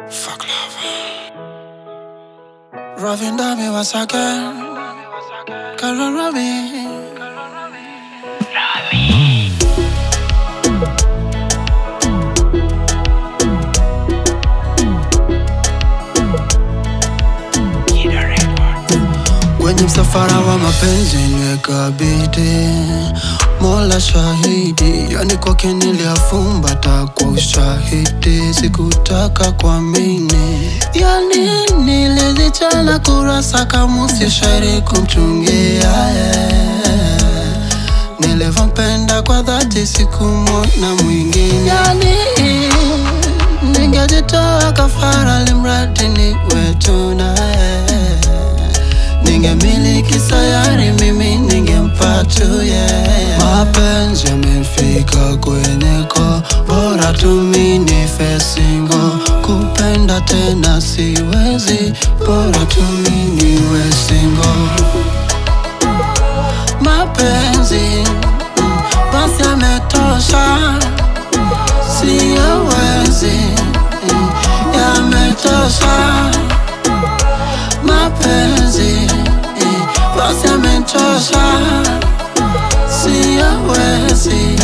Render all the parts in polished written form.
Fuck love. Ravinda me once again. Carol Ravi. Kwenye msafara wa mapenzi nimekabidhi Mola shahidi, yani kwake niliafumbata kwa ushahidi. Sikutaka kuamini, yani nilizichana kurasa kamusi shairi kumchungia Nilivyompenda kwa dhati sikumwona mwingine, yani ningejitoa kafara limradi niwe tu naye. Ningemiliki sayari mimi ningempa tu Mapenzi yamefika kweneko, bora tu mimi nife single. Kupenda tena siwezi, bora tu mimi niwe single. Mapenzi basi yametosha, siwezi, yametosha. Mapenzi basi yamenchosha, siwezi.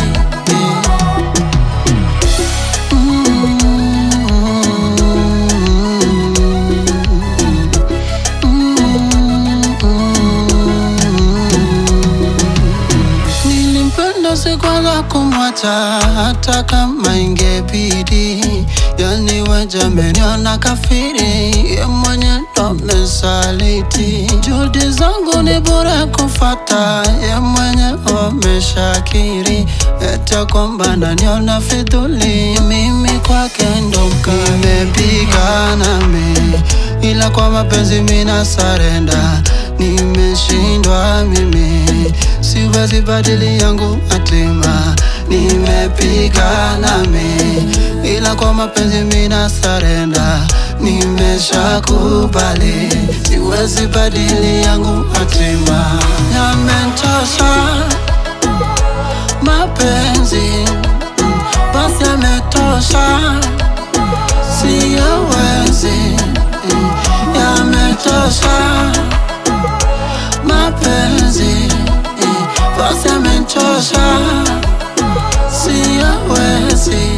Nilimpenda sikwaza kumwacha hata kama ingebidi, yani waja meniona kafiri, ye mwenye ndo mesaliti. Juhudi zangu ni bure kufata, ye mwenye wameshakiri, eti kwamba naniona fidhuli, mimi kwake ndo mkali. Nimepigana mimi, ila kwa mapenzi mina sarenda. Nimeshindwa mimi, siwezi badili yangu hatima. Nimepigana mimi, ila kwa mapenzi mina sarenda. Nimeshakubali, siwezi badili yangu hatima. Yamenchosha mapenzi, basi yametosha, siwezi. Yametosha mapenzi, basi yamenchosha, siwezi.